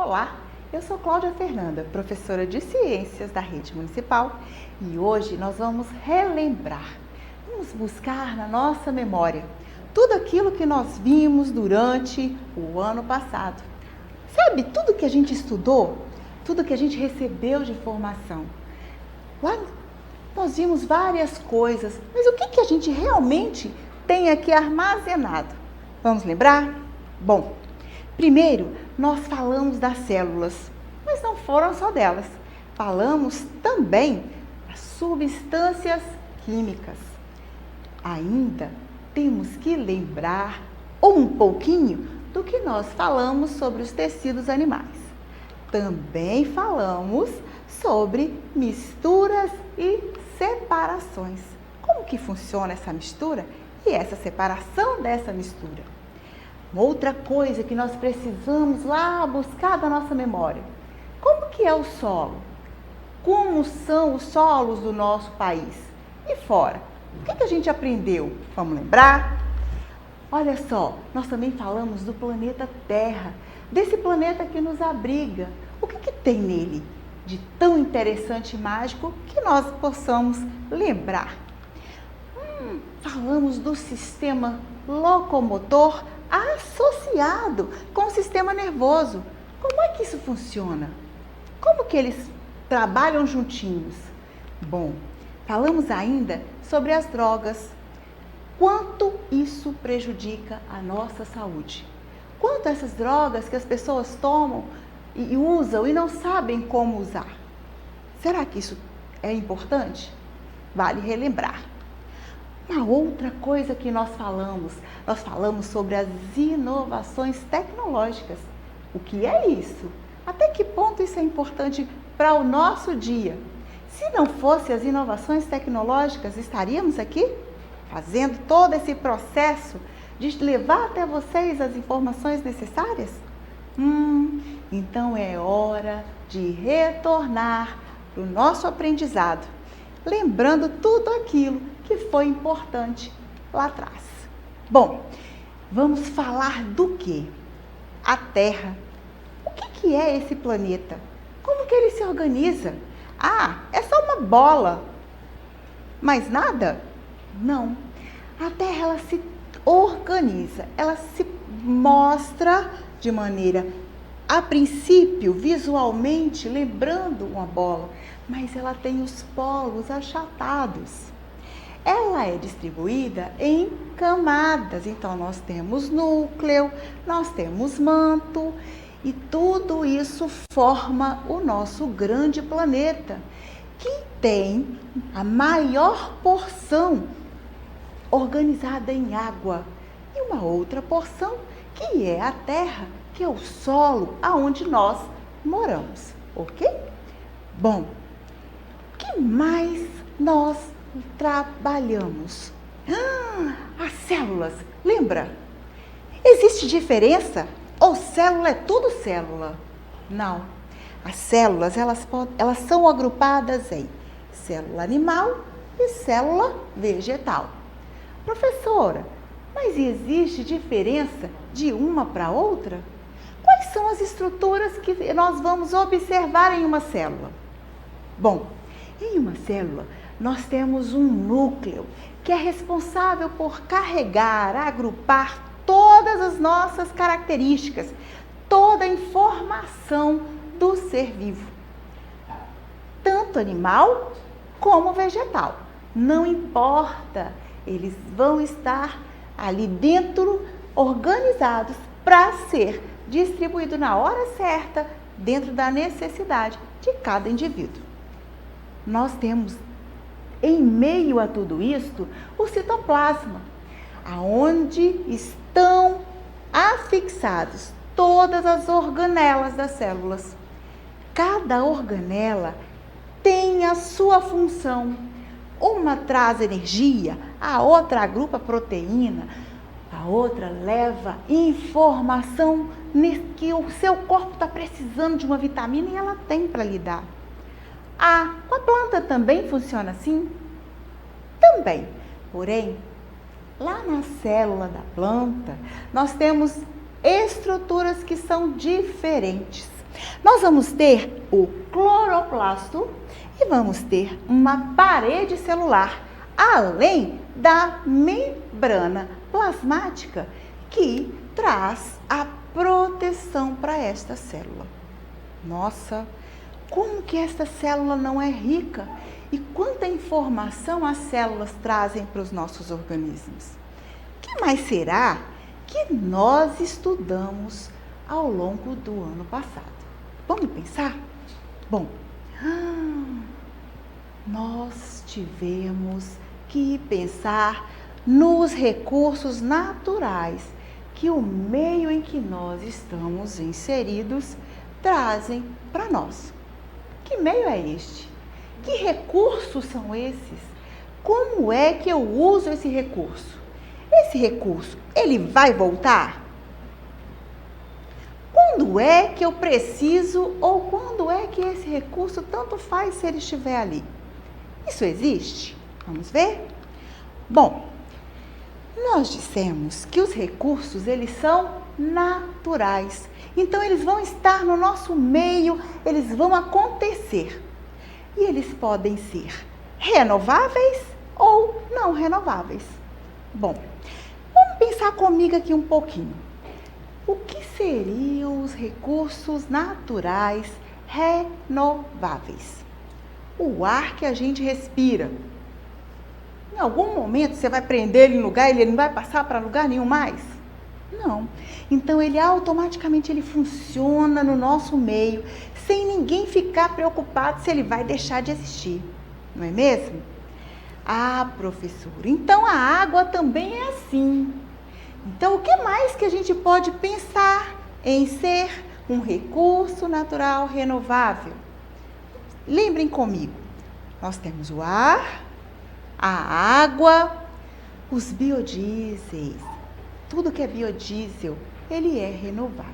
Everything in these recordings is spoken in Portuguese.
Olá, eu sou Cláudia Fernanda, professora de Ciências da Rede Municipal e hoje nós vamos relembrar, vamos buscar na nossa memória tudo aquilo que nós vimos durante o ano passado. Sabe, tudo que a gente estudou, tudo que a gente recebeu de informação. Lá nós vimos várias coisas, mas o que a gente realmente tem aqui armazenado? Vamos lembrar? Bom, primeiro nós falamos das células, mas não foram só delas. Falamos também das substâncias químicas. Ainda temos que lembrar um pouquinho do que nós falamos sobre os tecidos animais. Também falamos sobre misturas e separações. Como que funciona essa mistura e essa separação dessa mistura? Uma outra coisa que nós precisamos lá buscar da nossa memória. Como que é o solo? Como são os solos do nosso país? E fora? O que a gente aprendeu? Vamos lembrar? Olha só, nós também falamos do planeta Terra, desse planeta que nos abriga. O que tem nele de tão interessante e mágico que nós possamos lembrar? Falamos do sistema locomotor associado com o sistema nervoso. Como é que isso funciona? Como que eles trabalham juntinhos? Bom, falamos ainda sobre as drogas. Quanto isso prejudica a nossa saúde? Quanto essas drogas que as pessoas tomam e usam e não sabem como usar? Será que isso é importante? Vale relembrar. Uma outra coisa que nós falamos sobre as inovações tecnológicas. O que é isso? Até que ponto isso é importante para o nosso dia? Se não fosse as inovações tecnológicas, estaríamos aqui fazendo todo esse processo de levar até vocês as informações necessárias? Então é hora de retornar para o nosso aprendizado, lembrando tudo aquilo que foi importante lá atrás. Bom, vamos falar do quê? A Terra. O que é esse planeta? Como que ele se organiza? É só uma bola. Mais nada? Não. A Terra, ela se organiza, ela se mostra de maneira, a princípio, visualmente, lembrando uma bola, mas ela tem os polos achatados. Ela é distribuída em camadas, então nós temos núcleo, nós temos manto e tudo isso forma o nosso grande planeta, que tem a maior porção organizada em água e uma outra porção que é a terra, que é o solo aonde nós moramos, ok? Bom, o que mais nós trabalhamos? As células, lembra? Existe diferença? Ou célula é tudo célula? Não. As células, elas são agrupadas em célula animal e célula vegetal. Professora, mas existe diferença de uma para outra? Quais são as estruturas que nós vamos observar em uma célula? Bom, em uma célula nós temos um núcleo que é responsável por carregar, agrupar todas as nossas características, toda a informação do ser vivo, tanto animal como vegetal. Não importa, eles vão estar ali dentro, organizados para ser distribuído na hora certa, dentro da necessidade de cada indivíduo. Nós temos, em meio a tudo isto, o citoplasma, aonde estão afixados todas as organelas das células. Cada organela tem a sua função. Uma traz energia, a outra agrupa proteína, a outra leva informação que o seu corpo está precisando de uma vitamina e ela tem para lhe dar. A planta também funciona assim? Também. Porém, lá na célula da planta, nós temos estruturas que são diferentes. Nós vamos ter o cloroplasto e vamos ter uma parede celular, além da membrana plasmática, que traz a proteção para esta célula. Nossa, como que esta célula não é rica? E quanta informação as células trazem para os nossos organismos? O que mais será que nós estudamos ao longo do ano passado? Vamos pensar? Bom, nós tivemos que pensar nos recursos naturais que o meio em que nós estamos inseridos trazem para nós. Que meio é este? Que recursos são esses? Como é que eu uso esse recurso? Esse recurso, ele vai voltar? Quando é que eu preciso ou quando é que esse recurso tanto faz se ele estiver ali? Isso existe? Vamos ver? Bom, nós dissemos que os recursos, eles são naturais. Então, eles vão estar no nosso meio, eles vão acontecer. E eles podem ser renováveis ou não renováveis. Bom, vamos pensar comigo aqui um pouquinho. O que seriam os recursos naturais renováveis? O ar que a gente respira. Em algum momento você vai prender ele em lugar e ele não vai passar para lugar nenhum mais? Não. Então ele automaticamente funciona no nosso meio, sem ninguém ficar preocupado se ele vai deixar de existir. Não é mesmo? Ah, professora, então a água também é assim. Então o que mais que a gente pode pensar em ser um recurso natural renovável? Lembrem comigo, nós temos o ar, a água, os biodiesels. Tudo que é biodiesel, ele é renovável.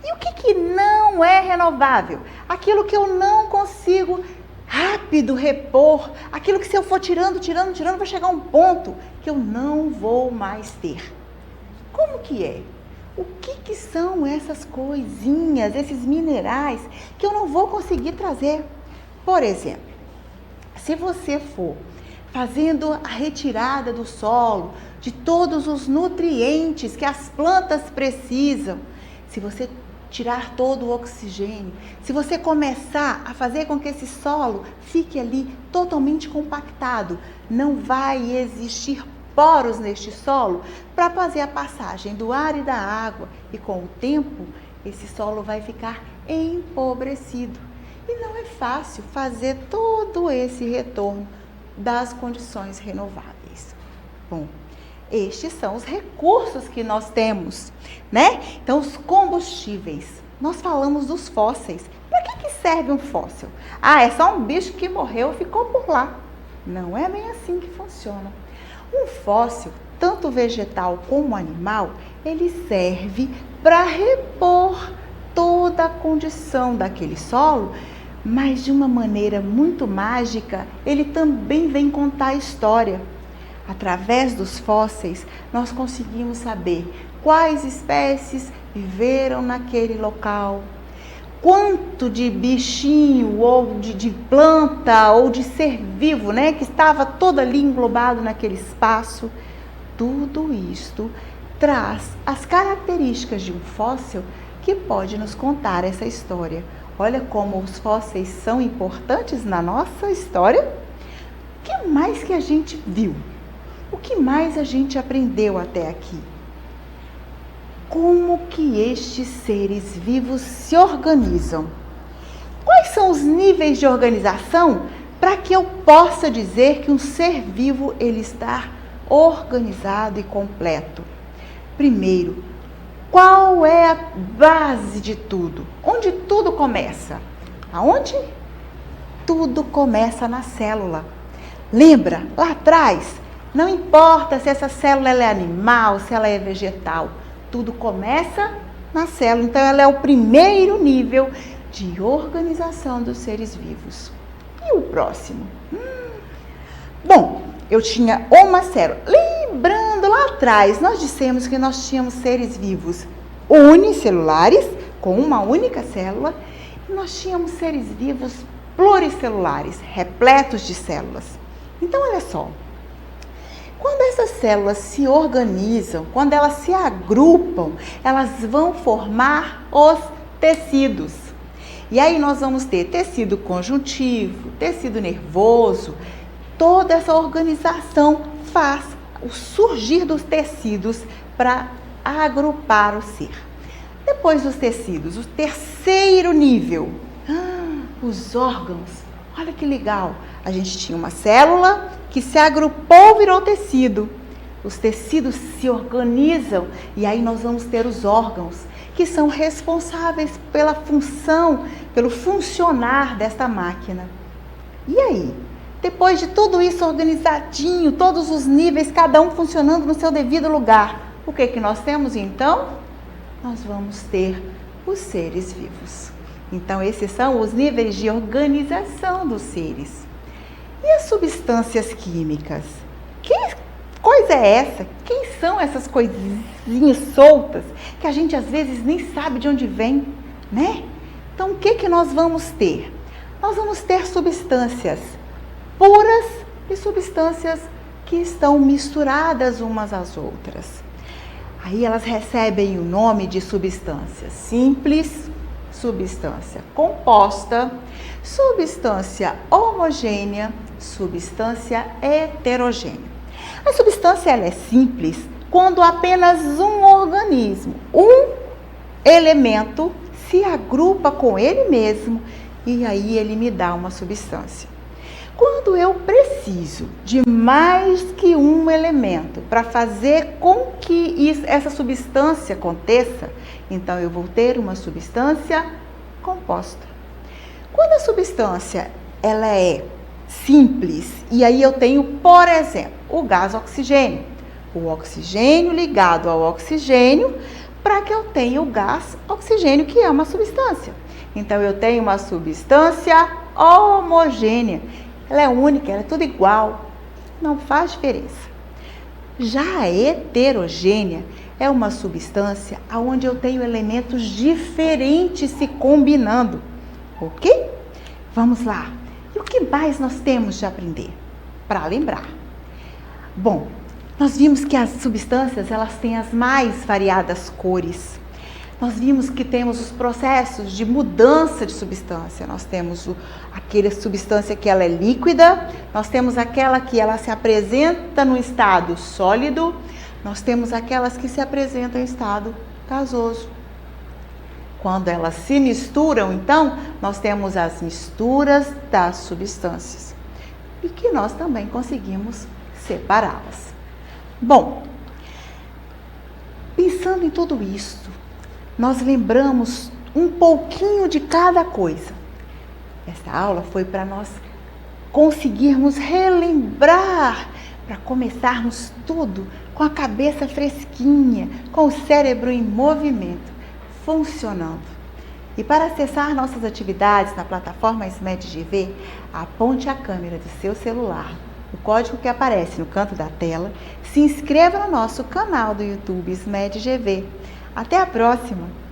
E o que não é renovável? Aquilo que eu não consigo rápido repor, aquilo que se eu for tirando, vai chegar um ponto que eu não vou mais ter. Como que é? O que são essas coisinhas, esses minerais que eu não vou conseguir trazer? Por exemplo, se você for fazendo a retirada do solo de todos os nutrientes que as plantas precisam, se você tirar todo o oxigênio, se você começar a fazer com que esse solo fique ali totalmente compactado, não vai existir poros neste solo para fazer a passagem do ar e da água, e com o tempo esse solo vai ficar empobrecido. E não é fácil fazer todo esse retorno das condições renováveis. Bom, estes são os recursos que nós temos, né? Então, os combustíveis. Nós falamos dos fósseis. Para que serve um fóssil? Ah, é só um bicho que morreu e ficou por lá. Não é bem assim que funciona. Um fóssil, tanto vegetal como animal, ele serve para repor toda a condição daquele solo, mas de uma maneira muito mágica, ele também vem contar a história. Através dos fósseis, nós conseguimos saber quais espécies viveram naquele local, quanto de bichinho ou de planta ou de ser vivo, né, que estava todo ali englobado naquele espaço. Tudo isto traz as características de um fóssil que pode nos contar essa história. Olha como os fósseis são importantes na nossa história. O que mais que a gente viu? O que mais a gente aprendeu até aqui? Como que estes seres vivos se organizam? Quais são os níveis de organização para que eu possa dizer que um ser vivo ele está organizado e completo? Primeiro, qual é a base de tudo? Onde tudo começa? Aonde? Tudo começa na célula. Lembra, lá atrás, não importa se essa célula ela é animal, se ela é vegetal, tudo começa na célula. Então, ela é o primeiro nível de organização dos seres vivos. E o próximo? Bom, eu tinha uma célula. Lembrando lá atrás, nós dissemos que nós tínhamos seres vivos unicelulares, com uma única célula, e nós tínhamos seres vivos pluricelulares, repletos de células. Então, olha só, quando essas células se organizam, quando elas se agrupam, elas vão formar os tecidos. E aí nós vamos ter tecido conjuntivo, tecido nervoso. Toda essa organização faz o surgir dos tecidos para agrupar o ser. Depois dos tecidos, o terceiro nível, os órgãos. Olha que legal! A gente tinha uma célula que se agrupou, virou tecido. Os tecidos se organizam e aí nós vamos ter os órgãos, que são responsáveis pela função, pelo funcionar desta máquina. E aí? Depois de tudo isso organizadinho, todos os níveis, cada um funcionando no seu devido lugar, o que que nós temos então? Nós vamos ter os seres vivos. Então, esses são os níveis de organização dos seres. E as substâncias químicas? Que coisa é essa? Quem são essas coisinhas soltas que a gente às vezes nem sabe de onde vem, né? Então, o que que nós vamos ter? Nós vamos ter substâncias puras e substâncias que estão misturadas umas às outras. Aí elas recebem o nome de substância simples, substância composta, substância homogênea, substância heterogênea. A substância ela é simples quando apenas um organismo, um elemento se agrupa com ele mesmo e aí ele me dá uma substância. Quando eu preciso de mais que um elemento para fazer com que essa substância aconteça, então eu vou ter uma substância composta. Quando a substância ela é simples, e aí eu tenho, por exemplo, o gás oxigênio. O oxigênio ligado ao oxigênio para que eu tenha o gás oxigênio, que é uma substância. Então eu tenho uma substância homogênea. Ela é única, ela é tudo igual, não faz diferença. Já a heterogênea é uma substância onde eu tenho elementos diferentes se combinando, ok? Vamos lá. E o que mais nós temos de aprender? Para lembrar. Bom, nós vimos que as substâncias elas têm as mais variadas cores. Nós vimos que temos os processos de mudança de substância. Nós temos aquela substância que ela é líquida, nós temos aquela que ela se apresenta no estado sólido, nós temos aquelas que se apresentam em estado gasoso. Quando elas se misturam, então, nós temos as misturas das substâncias e que nós também conseguimos separá-las. Bom, pensando em tudo isso, nós lembramos um pouquinho de cada coisa. Essa aula foi para nós conseguirmos relembrar, para começarmos tudo com a cabeça fresquinha, com o cérebro em movimento, funcionando. E para acessar nossas atividades na plataforma SMED-GV, aponte a câmera do seu celular, o código que aparece no canto da tela, se inscreva no nosso canal do YouTube SMED-GV. Até a próxima!